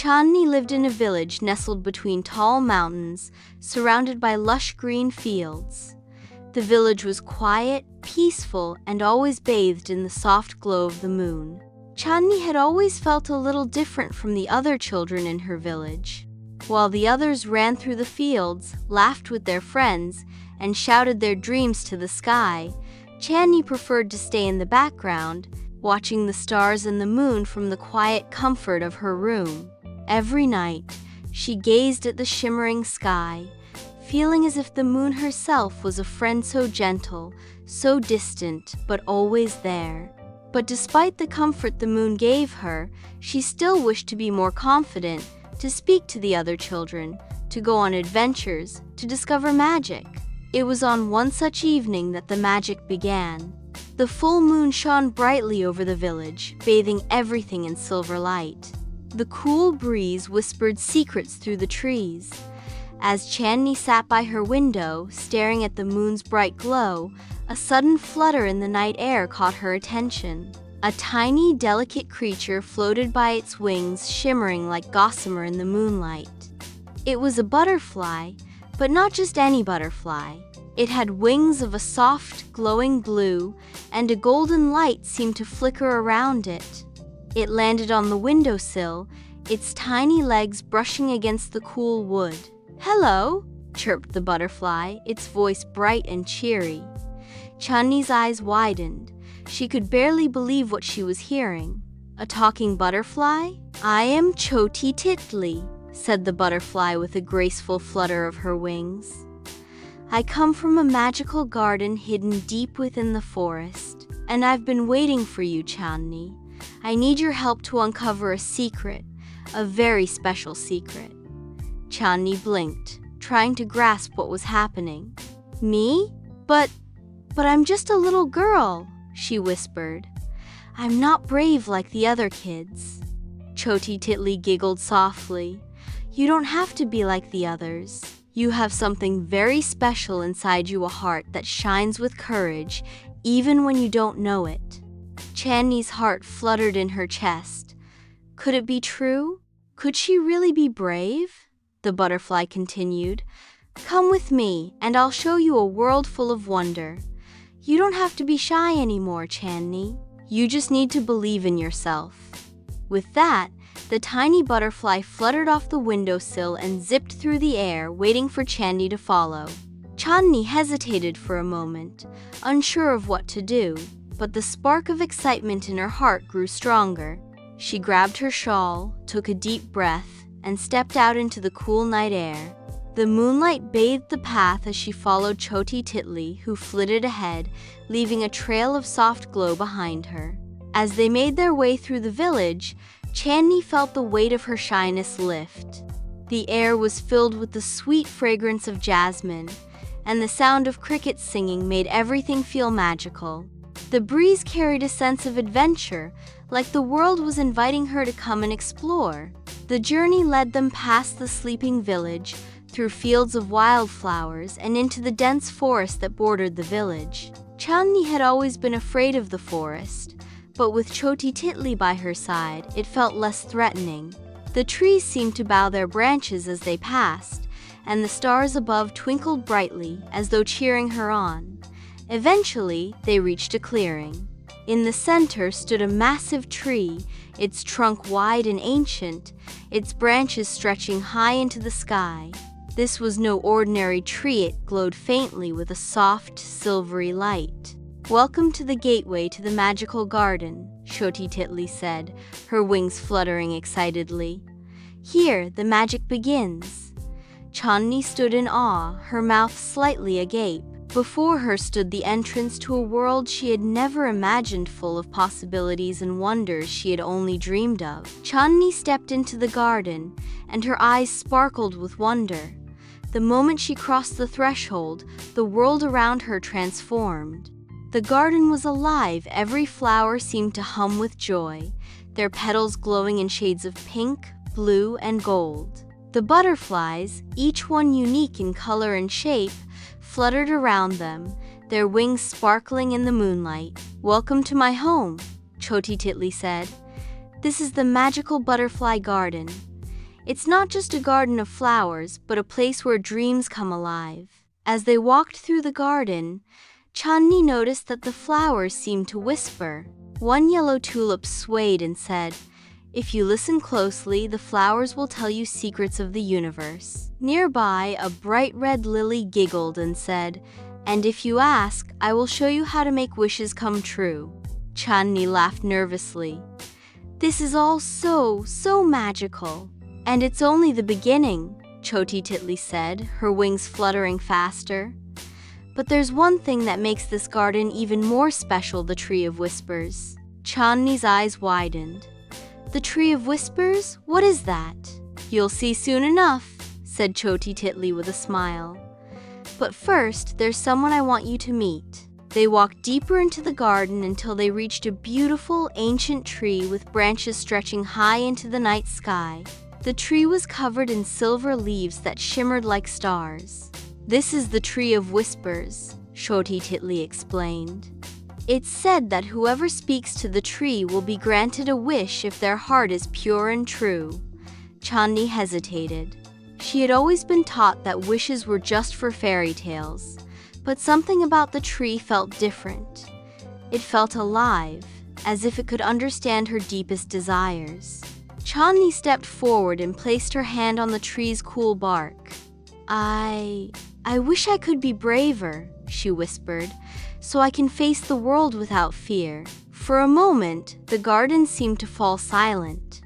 Chandni lived in a village nestled between tall mountains, surrounded by lush green fields. The village was quiet, peaceful, and always bathed in the soft glow of the moon. Chandni had always felt a little different from the other children in her village. While the others ran through the fields, laughed with their friends, and shouted their dreams to the sky, Chandni preferred to stay in the background, watching the stars and the moon from the quiet comfort of her room. Every night, she gazed at the shimmering sky, feeling as if the moon herself was a friend so gentle, so distant, but always there. But despite the comfort the moon gave her, she still wished to be more confident, to speak to the other children, to go on adventures, to discover magic. It was on one such evening that the magic began. The full moon shone brightly over the village, bathing everything in silver light. The cool breeze whispered secrets through the trees. As Chandni sat by her window, staring at the moon's bright glow, a sudden flutter in the night air caught her attention. A tiny, delicate creature floated by its wings, shimmering like gossamer in the moonlight. It was a butterfly, but not just any butterfly. It had wings of a soft, glowing blue, and a golden light seemed to flicker around it. It landed on the windowsill, its tiny legs brushing against the cool wood. "Hello," chirped the butterfly, its voice bright and cheery. Chandni's eyes widened. She could barely believe what she was hearing. A talking butterfly? "I am Choti Titli," said the butterfly with a graceful flutter of her wings. "I come from a magical garden hidden deep within the forest, and I've been waiting for you, Chandni. I need your help to uncover a secret, a very special secret." Chandni blinked, trying to grasp what was happening. "Me? But I'm just a little girl," she whispered. "I'm not brave like the other kids." Choti Titli giggled softly. "You don't have to be like the others. You have something very special inside you, a heart that shines with courage, even when you don't know it." Chandni's heart fluttered in her chest. Could it be true? Could she really be brave? The butterfly continued. "Come with me, and I'll show you a world full of wonder. You don't have to be shy anymore, Chandni. You just need to believe in yourself." With that, the tiny butterfly fluttered off the windowsill and zipped through the air, waiting for Chandni to follow. Chandni hesitated for a moment, unsure of what to do, but the spark of excitement in her heart grew stronger. She grabbed her shawl, took a deep breath, and stepped out into the cool night air. The moonlight bathed the path as she followed Choti Titli, who flitted ahead, leaving a trail of soft glow behind her. As they made their way through the village, Chandni felt the weight of her shyness lift. The air was filled with the sweet fragrance of jasmine, and the sound of crickets singing made everything feel magical. The breeze carried a sense of adventure, like the world was inviting her to come and explore. The journey led them past the sleeping village, through fields of wildflowers, and into the dense forest that bordered the village. Chandni had always been afraid of the forest, but with Choti Titli by her side, it felt less threatening. The trees seemed to bow their branches as they passed, and the stars above twinkled brightly, as though cheering her on. Eventually, they reached a clearing. In the center stood a massive tree, its trunk wide and ancient, its branches stretching high into the sky. This was no ordinary tree, it glowed faintly with a soft, silvery light. "Welcome to the gateway to the magical garden," Choti Titli said, her wings fluttering excitedly. "Here, the magic begins." Chandni stood in awe, her mouth slightly agape. Before her stood the entrance to a world she had never imagined, full of possibilities and wonders she had only dreamed of. Chandni stepped into the garden, and her eyes sparkled with wonder. The moment she crossed the threshold, the world around her transformed. The garden was alive, every flower seemed to hum with joy, their petals glowing in shades of pink, blue, and gold. The butterflies, each one unique in color and shape, fluttered around them, their wings sparkling in the moonlight. "Welcome to my home," Choti Titli said. "This is the magical butterfly garden. It's not just a garden of flowers, but a place where dreams come alive. As they walked through the garden, Chandni noticed that the flowers seemed to whisper. One yellow tulip swayed and said, "If you listen closely, the flowers will tell you secrets of the universe." Nearby, a bright red lily giggled and said, "And if you ask, I will show you how to make wishes come true." Chandni laughed nervously. "This is all so magical. And it's only the beginning," Choti Titli said, her wings fluttering faster. "But there's one thing that makes this garden even more special, the Tree of Whispers." Chandni's eyes widened. "The Tree of Whispers? What is that?" "You'll see soon enough," said Choti Titli with a smile. "But first, there's someone I want you to meet." They walked deeper into the garden until they reached a beautiful, ancient tree with branches stretching high into the night sky. The tree was covered in silver leaves that shimmered like stars. "This is the Tree of Whispers," Choti Titli explained. "It's said that whoever speaks to the tree will be granted a wish if their heart is pure and true." Chandni hesitated. She had always been taught that wishes were just for fairy tales, but something about the tree felt different. It felt alive, as if it could understand her deepest desires. Chandni stepped forward and placed her hand on the tree's cool bark. I wish I could be braver," she whispered, "so I can face the world without fear." For a moment, the garden seemed to fall silent.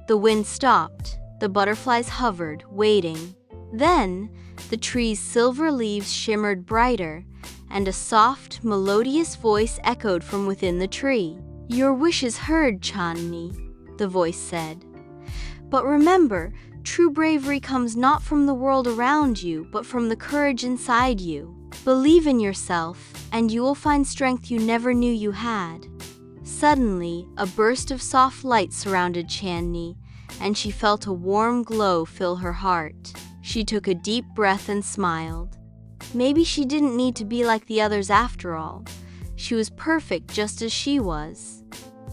The wind stopped, the butterflies hovered, waiting. Then, the tree's silver leaves shimmered brighter, and a soft, melodious voice echoed from within the tree. "Your wish is heard, Chandni," the voice said. "But remember, true bravery comes not from the world around you, but from the courage inside you. Believe in yourself, and you will find strength you never knew you had." Suddenly, a burst of soft light surrounded Chandni, and she felt a warm glow fill her heart. She took a deep breath and smiled. Maybe she didn't need to be like the others after all. She was perfect just as she was.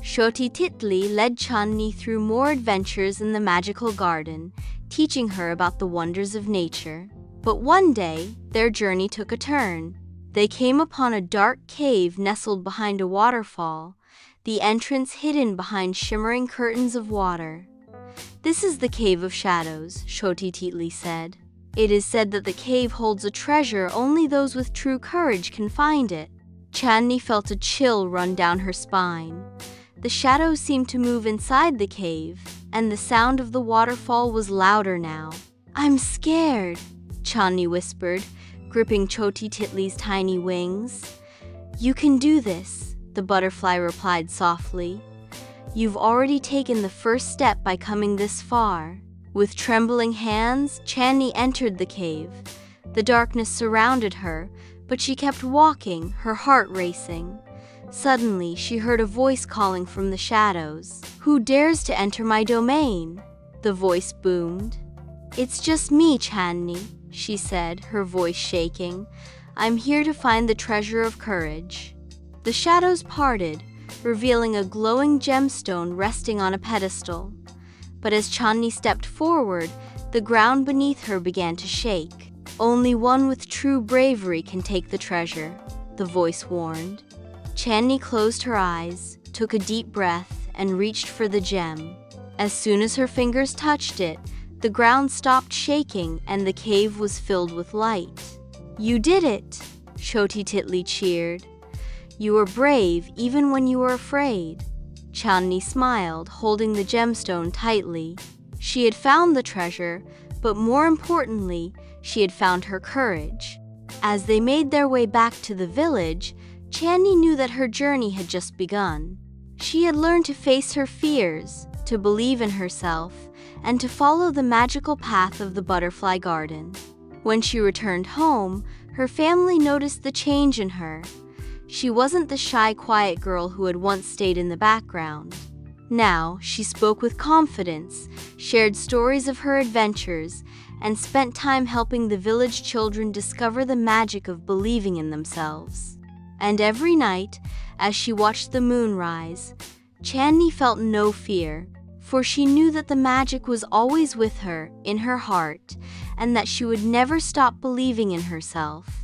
Choti Titli led Chandni through more adventures in the magical garden, teaching her about the wonders of nature. But one day, their journey took a turn. They came upon a dark cave nestled behind a waterfall, the entrance hidden behind shimmering curtains of water. "This is the Cave of Shadows," Choti Titli said. "It is said that the cave holds a treasure only those with true courage can find it." Chandni felt a chill run down her spine. The shadows seemed to move inside the cave, and the sound of the waterfall was louder now. "I'm scared," Chandni whispered, gripping Choti Titli's tiny wings. "You can do this," the butterfly replied softly. "You've already taken the first step by coming this far." With trembling hands, Chandni entered the cave. The darkness surrounded her, but she kept walking, her heart racing. Suddenly, she heard a voice calling from the shadows. "Who dares to enter my domain?" the voice boomed. "It's just me, Chandni," she said, her voice shaking. "I'm here to find the treasure of courage." The shadows parted, revealing a glowing gemstone resting on a pedestal. But as Chandni stepped forward, the ground beneath her began to shake. "Only one with true bravery can take the treasure," the voice warned. Chandni closed her eyes, took a deep breath, and reached for the gem. As soon as her fingers touched it, the ground stopped shaking and the cave was filled with light. "You did it!" Choti Titli cheered. "You were brave even when you were afraid." Chandni smiled, holding the gemstone tightly. She had found the treasure, but more importantly, she had found her courage. As they made their way back to the village, Chandni knew that her journey had just begun. She had learned to face her fears, to believe in herself, and to follow the magical path of the butterfly garden. When she returned home, her family noticed the change in her. She wasn't the shy, quiet girl who had once stayed in the background. Now, she spoke with confidence, shared stories of her adventures, and spent time helping the village children discover the magic of believing in themselves. And every night, as she watched the moon rise, Chandni felt no fear, for she knew that the magic was always with her, in her heart, and that she would never stop believing in herself.